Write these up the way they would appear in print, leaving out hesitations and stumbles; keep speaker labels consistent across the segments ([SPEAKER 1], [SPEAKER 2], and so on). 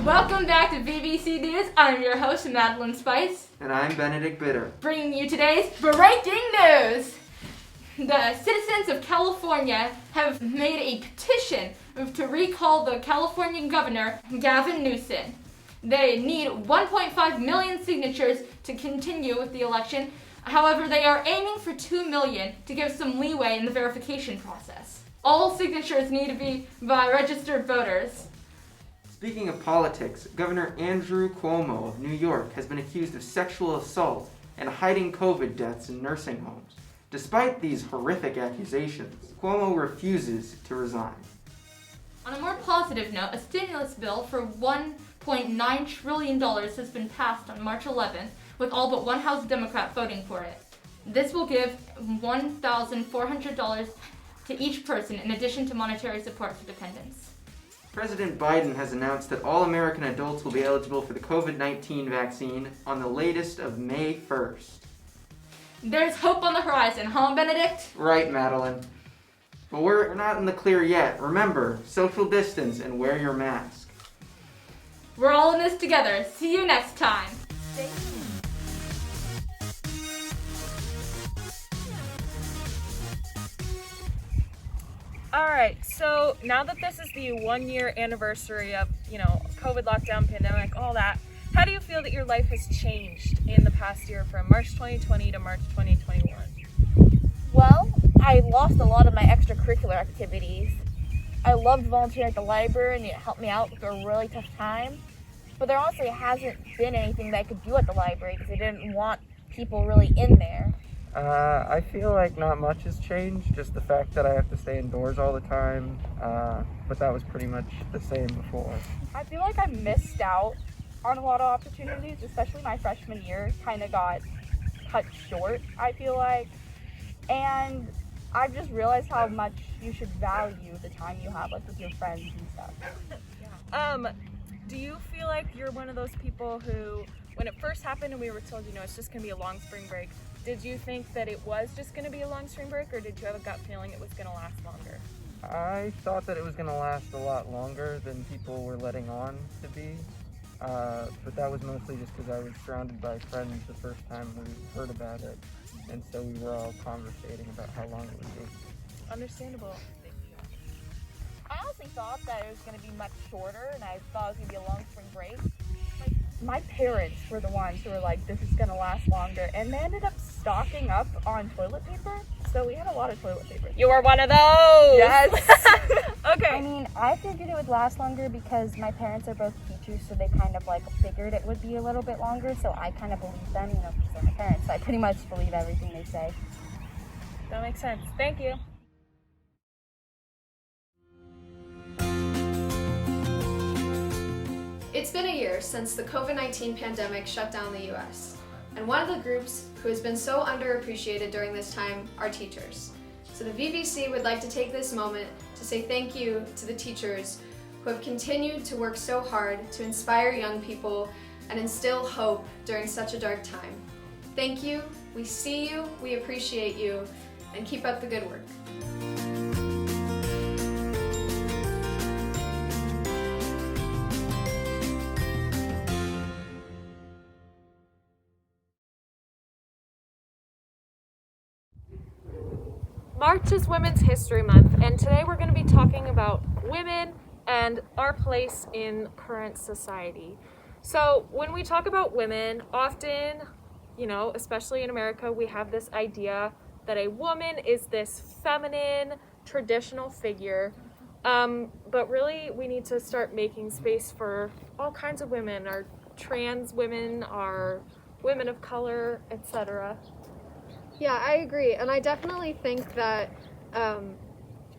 [SPEAKER 1] Welcome back to VVC News. I'm your host, Madeline Spice.
[SPEAKER 2] And I'm Benedict Bitter.
[SPEAKER 1] Bringing you today's breaking news. The citizens of California have made a petition to recall the Californian governor, Gavin Newsom. They need 1.5 million signatures to continue with the election. However, they are aiming for 2 million to give some leeway in the verification process. All signatures need to be by registered voters.
[SPEAKER 2] Speaking of politics, Governor Andrew Cuomo of New York has been accused of sexual assault and hiding COVID deaths in nursing homes. Despite these horrific accusations, Cuomo refuses to resign.
[SPEAKER 1] On a more positive note, a stimulus bill for $1.9 trillion has been passed on March 11th, with all but one House Democrat voting for it. This will give $1,400 to each person in addition to monetary support for dependents.
[SPEAKER 2] President Biden has announced that all American adults will be eligible for the COVID-19 vaccine on the latest of May 1st.
[SPEAKER 1] There's hope on the horizon, huh, Benedict?
[SPEAKER 2] Right, Madeline. But we're not in the clear yet. Remember, social distance and wear your mask.
[SPEAKER 1] We're all in this together. See you next time.
[SPEAKER 3] All right, so now that this is the 1 year anniversary of, COVID lockdown, pandemic, all that, how do you feel that your life has changed in the past year from March 2020 to March 2021?
[SPEAKER 4] Well, I lost a lot of my extracurricular activities. I loved volunteering at the library and it helped me out through a really tough time. But there honestly hasn't been anything that I could do at the library because I didn't want people really in there.
[SPEAKER 5] I feel like not much has changed, just the fact that I have to stay indoors all the time, but that was pretty much the same before.
[SPEAKER 6] I feel like I missed out on a lot of opportunities, especially my freshman year kind of got cut short, I feel like. And I've just realized how much you should value the time you have with your friends and stuff.
[SPEAKER 3] Do you feel like you're one of those people who, when it first happened and we were told, it's just going to be a long spring break, did you think that it was just going to be a long spring break, or did you have a gut feeling it was going to last longer?
[SPEAKER 5] I thought that it was going to last a lot longer than people were letting on to be, but that was mostly just because I was surrounded by friends the first time we heard about it, and so we were all conversating about how long it would be.
[SPEAKER 3] Understandable.
[SPEAKER 4] I honestly thought that it was going to be much shorter and I thought it was going to be a long spring break.
[SPEAKER 6] My parents were the ones who were like, this is going to last longer, and they ended up stocking up on toilet paper, so we had a lot of toilet paper.
[SPEAKER 3] You were one of those!
[SPEAKER 6] Yes!
[SPEAKER 3] Okay.
[SPEAKER 7] I mean, I figured it would last longer because my parents are both teachers, so they kind of figured it would be a little bit longer, so I kind of believe them, because they're my parents, so I pretty much believe everything they say.
[SPEAKER 3] That makes sense. Thank you.
[SPEAKER 8] It's been a year since the COVID-19 pandemic shut down the U.S., and one of the groups who has been so underappreciated during this time are teachers. So the VVC would like to take this moment to say thank you to the teachers who have continued to work so hard to inspire young people and instill hope during such a dark time. Thank you, we see you, we appreciate you, and keep up the good work.
[SPEAKER 3] March is Women's History Month, and today we're going to be talking about women and our place in current society. So when we talk about women, often, especially in America, we have this idea that a woman is this feminine, traditional figure, but really we need to start making space for all kinds of women, our trans women, our women of color, etc.
[SPEAKER 8] Yeah, I agree, and I definitely think that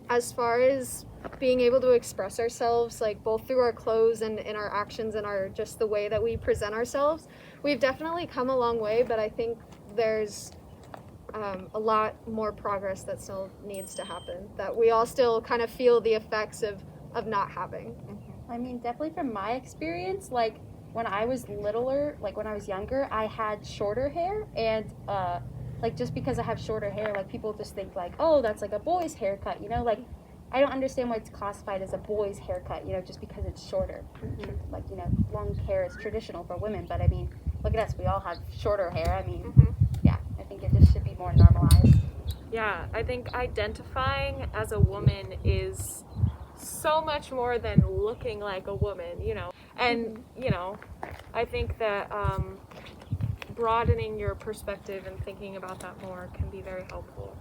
[SPEAKER 8] as far as being able to express ourselves, both through our clothes and in our actions and just the way that we present ourselves, we've definitely come a long way, but I think there's a lot more progress that still needs to happen, that we all still kind of feel the effects of not having.
[SPEAKER 7] I mean, definitely from my experience, when I was littler, when I was younger, I had shorter hair, and like just because I have shorter hair, like people just think like, oh, that's like a boy's haircut, you know, like I don't understand why it's classified as a boy's haircut, you know, just because it's shorter. Like, you know, long hair is traditional for women, but I mean, look at us, we all have shorter hair. I mean, yeah, I think it just should be more normalized.
[SPEAKER 3] Yeah, I think identifying as a woman is so much more than looking like a woman, you know. And, you know, I think that broadening your perspective and thinking about that more can be very helpful.